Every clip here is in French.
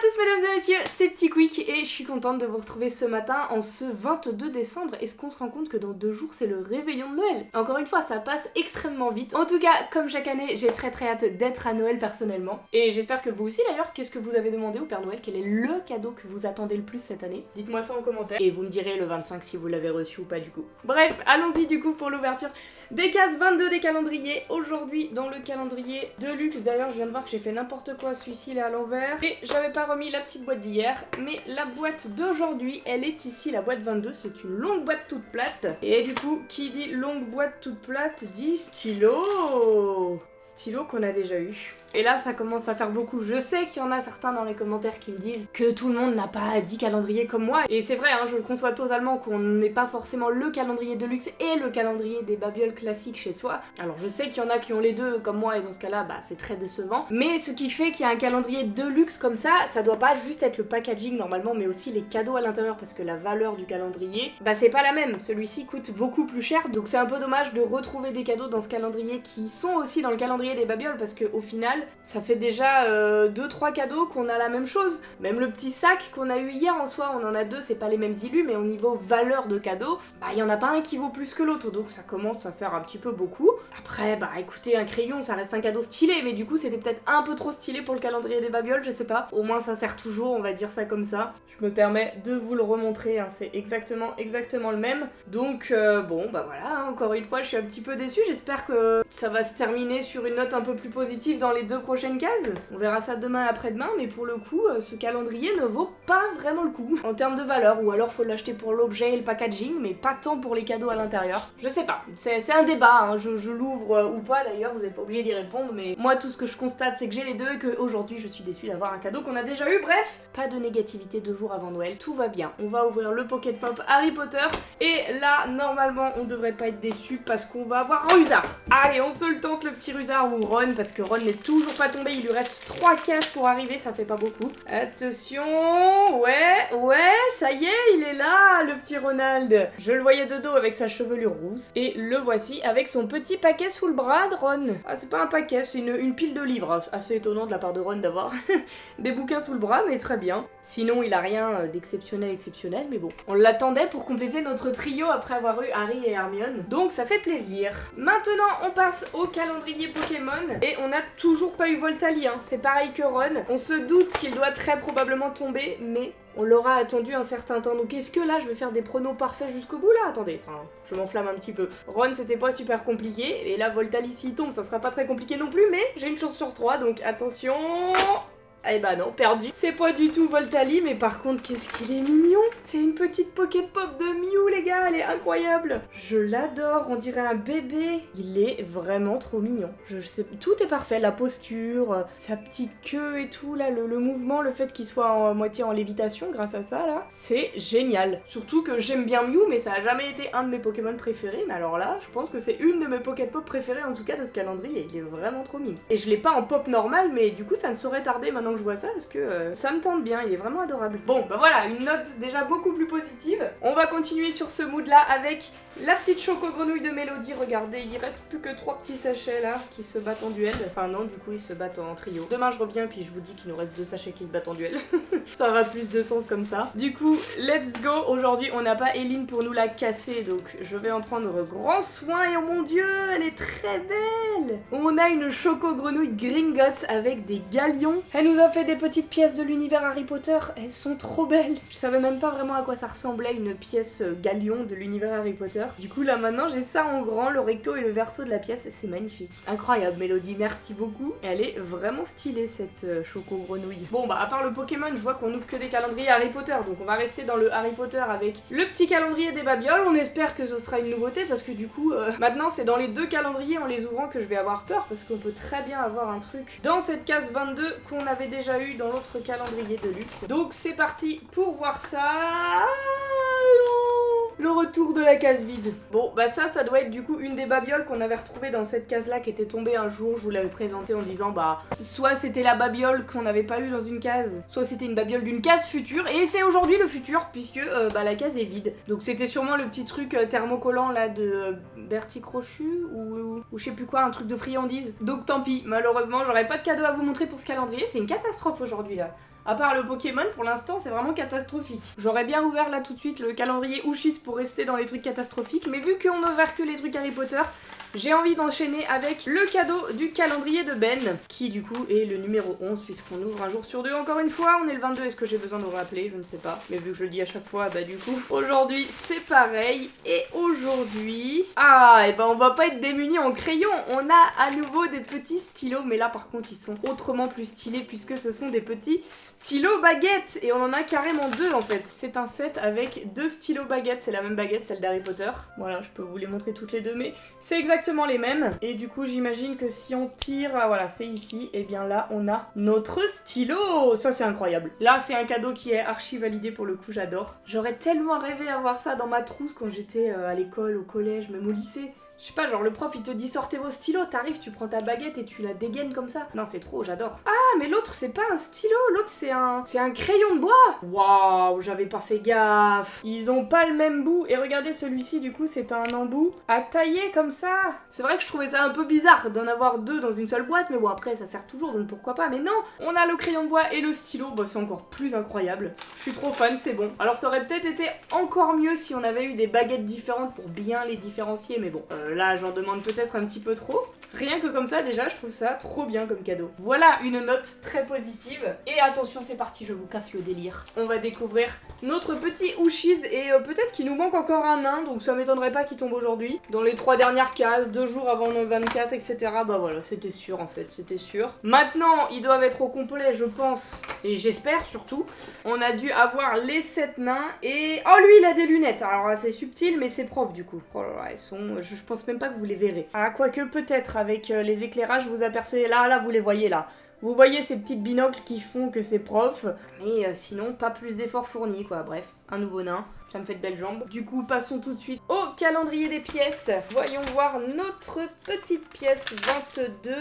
tous mesdames et messieurs, c'est Petit Quick et je suis contente de vous retrouver ce matin en ce 22 décembre. Est-ce qu'on se rend compte que dans 2 jours c'est le réveillon de Noël? Encore une fois, ça passe extrêmement vite. En tout cas, comme chaque année, j'ai très hâte d'être à Noël personnellement. Et j'espère que vous aussi d'ailleurs. Qu'est-ce que vous avez demandé au Père Noël? Quel est le cadeau que vous attendez le plus cette année? Dites-moi ça en commentaire. Et vous me direz le 25 si vous l'avez reçu ou pas du coup. Bref, allons-y du coup pour l'ouverture des cases 22 des calendriers. Aujourd'hui, dans le calendrier de luxe, d'ailleurs je viens de voir que j'ai fait n'importe quoi, celui-ci il est à l'envers. Et j'avais pas remis la petite boîte d'hier, mais la boîte d'aujourd'hui, elle est ici, la boîte 22, c'est une longue boîte toute plate. Et du coup, qui dit longue boîte toute plate, dit stylo. Stylo qu'on a déjà eu. Et là, ça commence à faire beaucoup. Je sais qu'il y en a certains dans les commentaires qui me disent que tout le monde n'a pas 10 calendriers comme moi. Et c'est vrai, hein, je le conçois totalement qu'on n'ait pas forcément le calendrier de luxe et le calendrier des babioles classiques chez soi. Alors je sais qu'il y en a qui ont les deux comme moi et dans ce cas-là, bah c'est très décevant. Mais ce qui fait qu'il y a un calendrier de luxe comme ça doit pas juste être le packaging normalement, mais aussi les cadeaux à l'intérieur parce que la valeur du calendrier, bah c'est pas la même. Celui-ci coûte beaucoup plus cher, donc c'est un peu dommage de retrouver des cadeaux dans ce calendrier qui sont aussi dans le calendrier des babioles parce que au final, ça fait déjà 2-3 cadeaux qu'on a la même chose. Même le petit sac qu'on a eu hier en soi, on en a deux, c'est pas les mêmes illus, mais au niveau valeur de cadeaux, bah il y en a pas un qui vaut plus que l'autre, donc ça commence à faire un petit peu beaucoup. Après, bah écoutez, un crayon, ça reste un cadeau stylé, mais du coup c'était peut-être un peu trop stylé pour le calendrier des babioles, je sais pas. Au moins ça sert toujours, on va dire ça comme ça. Je me permets de vous le remontrer, hein, c'est exactement le même. Donc bon, bah voilà, encore une fois, je suis un petit peu déçue, j'espère que ça va se terminer sur une note un peu plus positive dans les 2 prochaines cases. On verra ça demain après-demain, mais pour le coup, ce calendrier ne vaut pas vraiment le coup en termes de valeur, ou alors faut l'acheter pour l'objet et le packaging, mais pas tant pour les cadeaux à l'intérieur. Je sais pas, c'est un débat, hein. Je l'ouvre ou pas d'ailleurs, vous êtes pas obligé d'y répondre, mais moi tout ce que je constate c'est que j'ai les deux et qu'aujourd'hui je suis déçue d'avoir un cadeau qu'on a déjà eu. Bref, pas de négativité 2 jours avant Noël, tout va bien. On va ouvrir le Pocket Pop Harry Potter, et là normalement on devrait pas être déçu parce qu'on va avoir un Rusard. Allez, on se le tente le petit Rusard ou Ron, parce que Ron n'est toujours pas tombé, il lui reste 3 cases pour arriver, ça fait pas beaucoup. Attention, ouais, ça y est, il est là, le petit Ronald. Je le voyais de dos avec sa chevelure rousse, et le voici avec son petit paquet sous le bras de Ron. Ah, c'est pas un paquet, c'est une pile de livres, assez étonnant de la part de Ron d'avoir des bouquins sous le bras, mais très bien. Sinon, il a rien d'exceptionnel, mais bon. On l'attendait pour compléter notre trio après avoir eu Harry et Hermione, donc ça fait plaisir. Maintenant, on passe au calendrier Pokémon, et on a toujours pas eu Voltali, hein. C'est pareil que Ron. On se doute qu'il doit très probablement tomber, mais on l'aura attendu un certain temps. Donc est-ce que là je vais faire des pronos parfaits jusqu'au bout là? Attendez, enfin, je m'enflamme un petit peu. Ron c'était pas super compliqué, et là Voltali s'il tombe ça sera pas très compliqué non plus, mais j'ai une chance sur 3, donc attention. Eh bah non, perdu. C'est pas du tout Voltali, mais par contre, qu'est-ce qu'il est mignon. C'est une petite Pocket Pop de Mew, les gars, elle est incroyable. Je l'adore, on dirait un bébé. Il est vraiment trop mignon. Je sais, tout est parfait, la posture, sa petite queue et tout, là, le mouvement, le fait qu'il soit en moitié en lévitation grâce à ça, là. C'est génial. Surtout que j'aime bien Mew, mais ça a jamais été un de mes Pokémon préférés, mais alors là, je pense que c'est une de mes Pocket Pop préférées, en tout cas, de ce calendrier. Il est vraiment trop mimes. Et je l'ai pas en pop normal, mais du coup, ça ne saurait tarder maintenant que je vois ça, parce que ça me tente bien, il est vraiment adorable. Bon, bah voilà, une note déjà beaucoup plus positive. On va continuer sur ce mood là avec la petite choco-grenouille de Mélodie. Regardez, il reste plus que 3 petits sachets là qui se battent en duel. Enfin non, du coup ils se battent en trio. Demain je reviens puis je vous dis qu'il nous reste 2 sachets qui se battent en duel. Ça aura plus de sens comme ça. Du coup, let's go. Aujourd'hui on n'a pas Eline pour nous la casser, donc je vais en prendre grand soin. Et oh mon dieu, elle est très belle. On a une choco-grenouille Gringotts avec des galions. Elle nous a fait des petites pièces de l'univers Harry Potter, elles sont trop belles. Je savais même pas vraiment à quoi ça ressemblait une pièce galion de l'univers Harry Potter. Du coup là maintenant j'ai ça en grand, le recto et le verso de la pièce, et c'est magnifique. Incroyable Mélodie, merci beaucoup. Elle est vraiment stylée cette choco-grenouille. Bon bah à part le Pokémon, je vois qu'on ouvre que des calendriers Harry Potter, donc on va rester dans le Harry Potter avec le petit calendrier des babioles. On espère que ce sera une nouveauté parce que du coup maintenant c'est dans les 2 calendriers en les ouvrant que je vais avoir peur, parce qu'on peut très bien avoir un truc dans cette case 22 qu'on avait déjà eu dans l'autre calendrier de luxe. Donc c'est parti pour voir ça. Le retour de la case vide. Bon bah ça doit être du coup une des babioles qu'on avait retrouvées dans cette case là qui était tombée un jour. Je vous l'avais présentée en disant bah soit c'était la babiole qu'on n'avait pas eu dans une case, soit c'était une babiole d'une case future, et c'est aujourd'hui le futur puisque bah la case est vide. Donc c'était sûrement le petit truc thermocollant là de Bertie Crochu ou je sais plus quoi, un truc de friandise. Donc tant pis, malheureusement j'aurais pas de cadeau à vous montrer pour ce calendrier, c'est une catastrophe aujourd'hui là. À part le Pokémon, pour l'instant, c'est vraiment catastrophique. J'aurais bien ouvert là tout de suite le calendrier Ushis pour rester dans les trucs catastrophiques, mais vu qu'on n'a ouvert que les trucs Harry Potter, j'ai envie d'enchaîner avec le cadeau du calendrier de Ben, qui du coup est le numéro 11, puisqu'on ouvre un jour sur deux. Encore une fois, on est le 22, est-ce que j'ai besoin de vous rappeler? Je ne sais pas. Mais vu que je le dis à chaque fois, bah du coup, aujourd'hui c'est pareil. Et aujourd'hui... Ah, et ben on va pas être démunis en crayon. On a à nouveau des petits stylos, mais là par contre ils sont autrement plus stylés, puisque ce sont des petits stylos baguettes. Et on en a carrément deux en fait. C'est un set avec deux stylos baguettes, c'est la même baguette, celle d'Harry Potter. Voilà, je peux vous les montrer toutes les deux, mais c'est exactement les mêmes. Et du coup j'imagine que si on tire, ah, voilà c'est ici, et bien là on a notre stylo. Ça c'est incroyable. Là c'est un cadeau qui est archi validé pour le coup, j'adore. J'aurais tellement rêvé avoir ça dans ma trousse quand j'étais à l'école, au collège, même au lycée. Je sais pas, genre le prof il te dit sortez vos stylos, t'arrives, tu prends ta baguette et tu la dégaines comme ça. Non c'est trop, j'adore. Ah mais l'autre c'est pas un stylo, l'autre c'est un crayon de bois. Waouh, j'avais pas fait gaffe. Ils ont pas le même bout. Et regardez celui-ci du coup c'est un embout à tailler comme ça. C'est vrai que je trouvais ça un peu bizarre d'en avoir deux dans une seule boîte, mais bon après ça sert toujours donc pourquoi pas. Mais non, on a le crayon de bois et le stylo, bah c'est encore plus incroyable. Je suis trop fan, c'est bon. Alors ça aurait peut-être été encore mieux si on avait eu des baguettes différentes pour bien les différencier, mais bon. Là, j'en demande peut-être un petit peu trop. Rien que comme ça, déjà, je trouve ça trop bien comme cadeau. Voilà une note très positive. Et attention, c'est parti, je vous casse le délire. On va découvrir notre petit Ushis et peut-être qu'il nous manque encore un nain, donc ça m'étonnerait pas qu'il tombe aujourd'hui. Dans les 3 dernières cases, 2 jours avant le 24, etc. Bah voilà, c'était sûr en fait, c'était sûr. Maintenant, ils doivent être au complet, je pense, et j'espère surtout. On a dû avoir les 7 nains et... Oh, lui, il a des lunettes. Alors, c'est subtil, mais c'est prof du coup. Oh là là, elles sont... Je pense même pas que vous les verrez. Ah, quoique peut-être, avec les éclairages, vous apercevez... Là, vous les voyez là. Vous voyez ces petites binocles qui font que c'est prof, mais sinon pas plus d'efforts fournis quoi. Bref, un nouveau nain, ça me fait de belles jambes. Du coup, passons tout de suite au calendrier des pièces. Voyons voir notre petite pièce 22.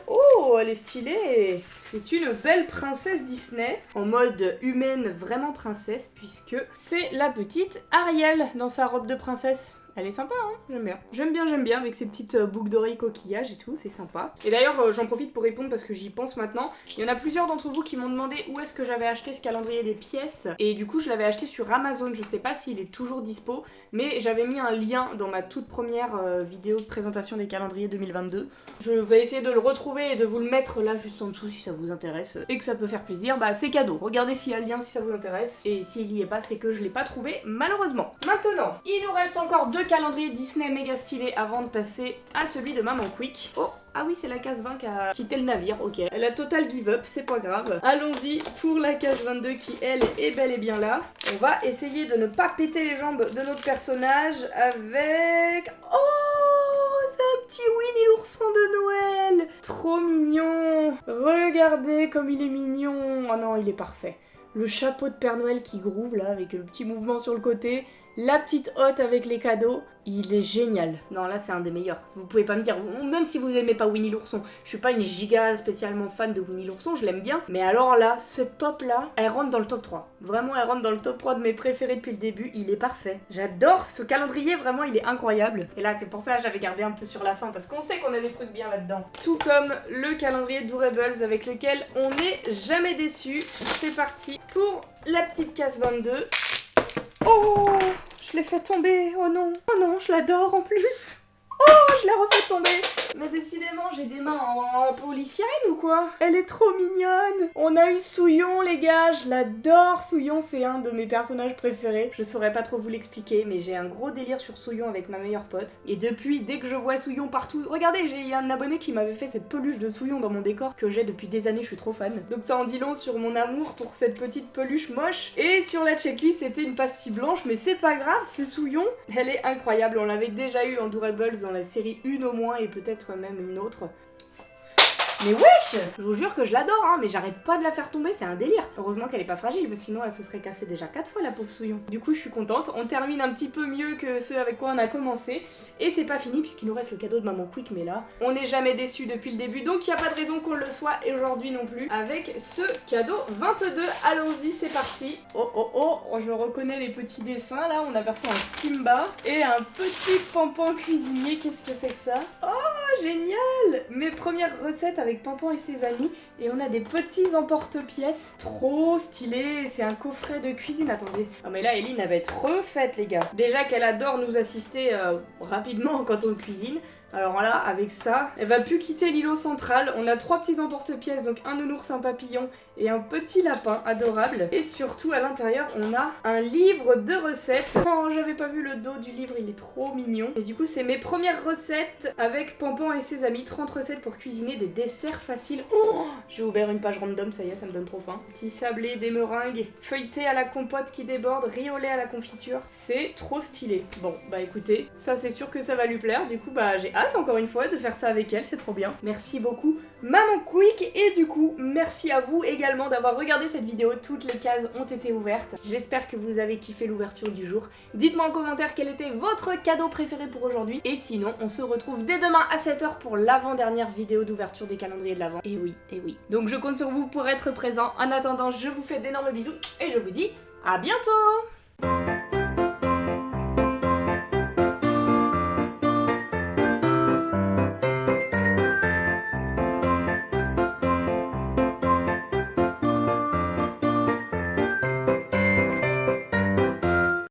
Oh, elle est stylée. C'est une belle princesse Disney, en mode humaine vraiment princesse, puisque c'est la petite Ariel dans sa robe de princesse. Elle est sympa, hein, j'aime bien. J'aime bien, avec ses petites boucles d'oreilles coquillages et tout, c'est sympa. Et d'ailleurs, j'en profite pour répondre parce que j'y pense maintenant. Il y en a plusieurs d'entre vous qui m'ont demandé où est-ce que j'avais acheté ce calendrier des pièces. Et du coup, je l'avais acheté sur Amazon, je sais pas s'il est toujours dispo, mais j'avais mis un lien dans ma toute première vidéo de présentation des calendriers 2022. Je vais essayer de le retrouver et de vous le mettre là juste en dessous si ça vous intéresse et que ça peut faire plaisir. Bah c'est cadeau, regardez s'il y a le lien si ça vous intéresse. Et s'il y est pas, c'est que je l'ai pas trouvé malheureusement. Maintenant, il nous reste encore 2 calendrier Disney méga stylé avant de passer à celui de Maman Quick. Oh, ah oui, c'est la case 20 qui a quitté le navire, ok. Elle a total give up, c'est pas grave. Allons-y pour la case 22 qui, elle, est bel et bien là. On va essayer de ne pas péter les jambes de notre personnage avec... Oh, c'est un petit Winnie l'ourson de Noël. Trop mignon. Regardez comme il est mignon. Oh non, il est parfait. Le chapeau de Père Noël qui groove là, avec le petit mouvement sur le côté. La petite hotte avec les cadeaux, il est génial. Non, là c'est un des meilleurs. Vous pouvez pas me dire, même si vous aimez pas Winnie l'ourson, je suis pas une giga spécialement fan de Winnie l'ourson, je l'aime bien. Mais alors là, cette pop là, elle rentre dans le top 3. Vraiment, elle rentre dans le top 3 de mes préférés depuis le début, il est parfait. J'adore ce calendrier, vraiment il est incroyable. Et là c'est pour ça que j'avais gardé un peu sur la fin, parce qu'on sait qu'on a des trucs bien là-dedans. Tout comme le calendrier d'Urables avec lequel on n'est jamais déçu. C'est parti pour la petite case 22. Oh, je l'ai fait tomber, oh non, je l'adore en plus. Oh, je l'ai refait tomber. Mais décidément, j'ai des mains en policienne ou quoi? Elle est trop mignonne. On a eu Souillon, les gars, je l'adore. Souillon, c'est un de mes personnages préférés. Je saurais pas trop vous l'expliquer, mais j'ai un gros délire sur Souillon avec ma meilleure pote. Et depuis, dès que je vois Souillon partout... Regardez, j'ai un abonné qui m'avait fait cette peluche de Souillon dans mon décor que j'ai depuis des années, je suis trop fan. Donc ça en dit long sur mon amour pour cette petite peluche moche. Et sur la checklist, c'était une pastille blanche, mais c'est pas grave, c'est Souillon. Elle est incroyable, on l'avait déjà eu en Durables dans la série 1 au moins et peut-être même une autre. Mais wesh! Je vous jure que je l'adore, hein, mais j'arrête pas de la faire tomber, c'est un délire. Heureusement qu'elle est pas fragile, sinon elle se serait cassée déjà 4 fois la pauvre Souillon. Du coup, je suis contente. On termine un petit peu mieux que ce avec quoi on a commencé. Et c'est pas fini puisqu'il nous reste le cadeau de Maman Quick, mais là, on n'est jamais déçu depuis le début, donc il y a pas de raison qu'on le soit aujourd'hui non plus. Avec ce cadeau 22, allons-y, c'est parti. Oh, je reconnais les petits dessins, là, on aperçoit un Simba et un petit Pampan cuisinier. Qu'est-ce que c'est que ça? Oh, génial! Mes premières recettes avec avec Pampan et ses amis. Et on a des petits emporte-pièces. Trop stylé, c'est un coffret de cuisine. Attendez. Ah mais là, Eline, elle va être refaite, les gars. Déjà qu'elle adore nous assister rapidement quand on cuisine. Alors là, avec ça, elle va plus quitter l'îlot central. On a 3 petits emporte-pièces, donc un nounours, un papillon et un petit lapin adorable. Et surtout, à l'intérieur, on a un livre de recettes. Oh, j'avais pas vu le dos du livre, il est trop mignon. Et du coup, c'est mes premières recettes avec Pampan et ses amis. 30 recettes pour cuisiner des desserts faciles. Oh, j'ai ouvert une page random, ça y est, ça me donne trop faim. Petit sablé, des meringues, feuilleté à la compote qui déborde, riz au lait à la confiture. C'est trop stylé. Bon, bah écoutez, ça c'est sûr que ça va lui plaire. Du coup, bah j'ai hâte encore une fois de faire ça avec elle, c'est trop bien. Merci beaucoup Maman Quick, et du coup merci à vous également d'avoir regardé cette vidéo, toutes les cases ont été ouvertes. J'espère que vous avez kiffé l'ouverture du jour. Dites-moi en commentaire quel était votre cadeau préféré pour aujourd'hui, et sinon on se retrouve dès demain à 7h pour l'avant-dernière vidéo d'ouverture des calendriers de l'Avent. Et oui, et oui. Donc je compte sur vous pour être présent. En attendant, je vous fais d'énormes bisous et je vous dis à bientôt.